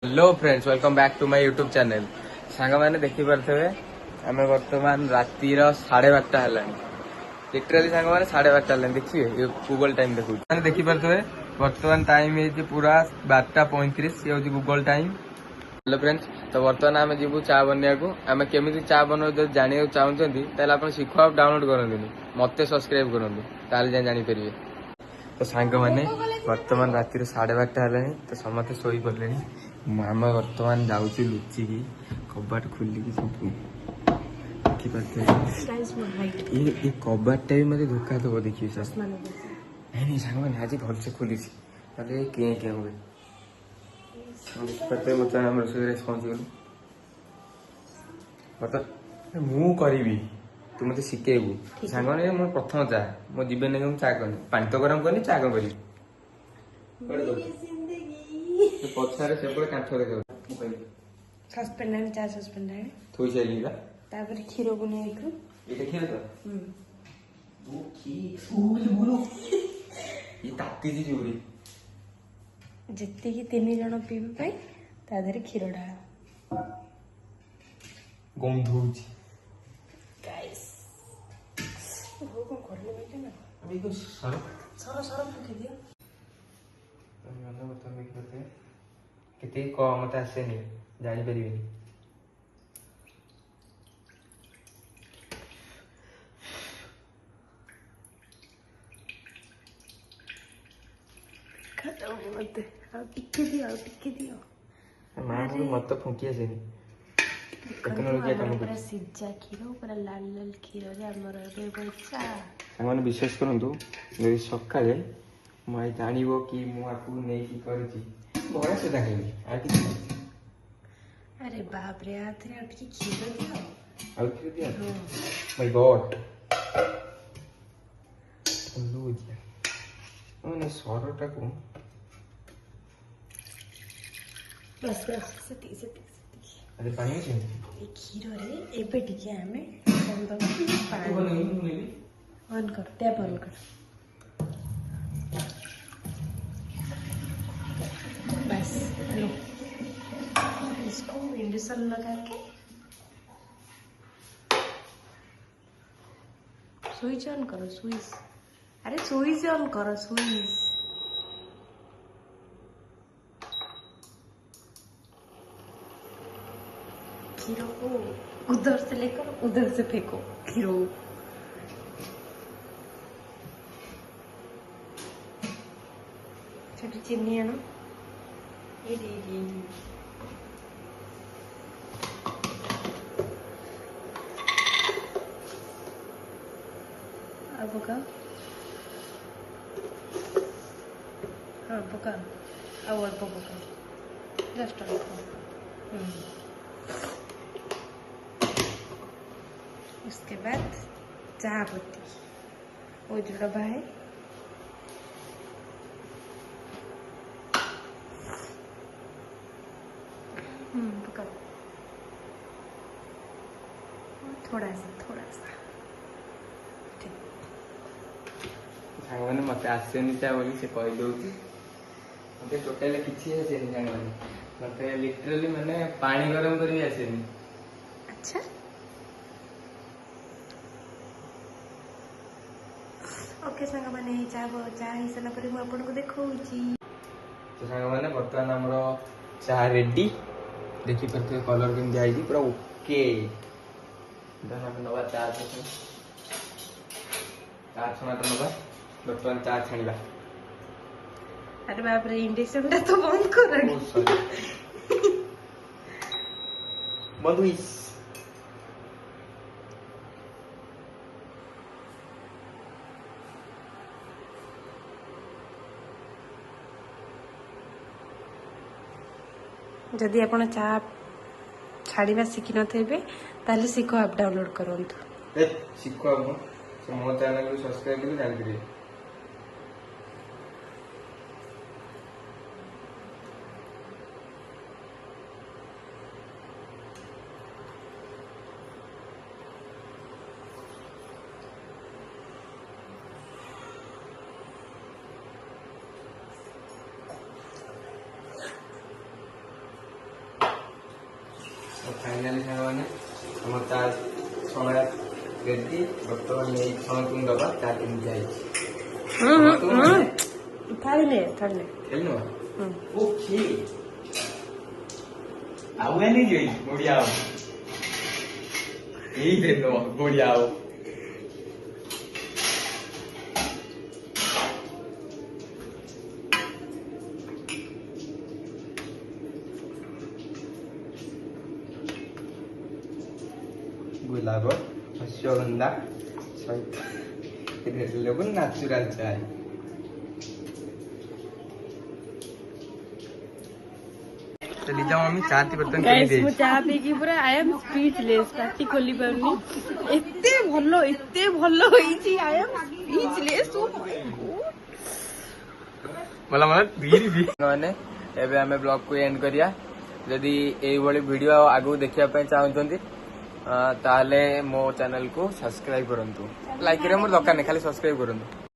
Hello friends, welcome back to my YouTube channel. Song मैंने देखी पारे आम बर्तमान रातिर 12:30 है। लिटराली सांग मैंने 12:30 है। देखिए गूगल टाइम देखो मैंने देखी पारे बर्तमान टाइम है पूरा 12:35। ये हूँ गूगल टाइम। हेलो फ्रेंड्स, तो बर्तमान आम जीवु चा बनवा को। आम केमी चा बना जानवा चाहते आप शिखो आप डाउनलोड करूँ, मत सब्सक्राइब करूँ, जापर। तो सांग मैंने बर्तमान राति 12:30 है, तो समस्त शोई पड़े। आम बर्तमान जाऊँ लुचिकी कबाट खोलिकी सब देखिए ये कबाटा भी मत धोखा दब। देखिए नहीं सांग मैंने आज भलसे खोली क्या क्या हुए देखिए मत रोषे पहुँचीगलु। बर्तमान मु करी तू मत शिखेबू सांग मैंने मोर प्रथम चा मो जीवन में चा कनी पानी तो गरम करनी चा कौन करी पछारे से कांथ देखा सस्पेंड चा सस्पेंड थोई सारी तापर क्षीर को नहीं ये क्षीर तो ये ताती जोरी जितकी 3 जन पीबे तादेरे क्षीर डाल गंधु गाइस वो कौन कर ले बेटे ना अभी कुछ सर सर सर फुके दियो केते को मत आसेनी जानी परिबेनी। खत्म मत आ टिके दियो मां को मत फुंकी आसेनी टेक्नोलॉजी काम कर सिजा क्षीर पूरा लाल लाल क्षीर रे हमर रे बच्चा सामान विश्वास करंतु यदि सकाळे मैं जानिबो कि मु आपु नै की करछि बड़ा से देखिबी आ कि अरे बाप रे आथरे आ टिके क्षीर दियो आ कि दिया माय गॉड लूजिया ओने सरटा को बस सेती अरे पानी में ए क्षीर रे एबे टिके हमें संदो पानी ऑन कर टैप ऑन कर बस लो इसको इंडक्शन लगा के स्विच ऑन करो स्विच अरे स्विच ऑन करो स्विच खीरों को उधर से लेकर उधर से फेंको खीरों छोटी चीनी है ना ये अब का हाँ पका अब अल्प पका जस्ट उसके बाद चाय पत्ती वो जो डब्बा है पका थोड़ा सा सांग मत आसेनी चा बोली से कही दउची मते टोटल किछि आसेनी सांग मते लिटरली माने पानी गरम करी आसेनी। अच्छा ओके सांग माने चाह ही सला पर मैं आपन को देखौची। तो सांग माने बर्तमान हमरो चाह रेडी देखि परते कलर केम जाई पूरा ओके दन हम नवा चाह छना तो नवा बर्तमान चाह छानिबा। अरे बाप रे इंडक्शन टा तो बंद कर मधुइस जदि आपण चा छाड़ीबा शिखि नथेबे ताले शिखो आप डाउनलोड करंतु शिखो हम मो चैनल को सब्सक्राइब कर जान करिए। फाइनाली साଙ୍ଗमाने हमर चा छणा रेडी बर्तमान नहीं छण तुम दबा चा तुम जाई थाले खेलनो ओके आवे नहीं गई बढ़िया यही दे दो बढ़िया गुलाब अश्वगंधा सहित नेचुरल चाय चली जाओ मम्मी चाहती बर्तन गाइस मु चाह पी की पूरा आई एम स्पीचलेस पार्टी खोली परनी एते भलो होईची आई एम स्पीचलेस मला मला धीरे धीरे माने एबे हमें ब्लॉग को एंड करिया यदि एई भली वीडियो आगु देखिया पे चाहउछंती ताले मो चैनल को सब्सक्राइब करंतु लाइक रे मोर दरकार नै खाली सब्सक्राइब करंतु।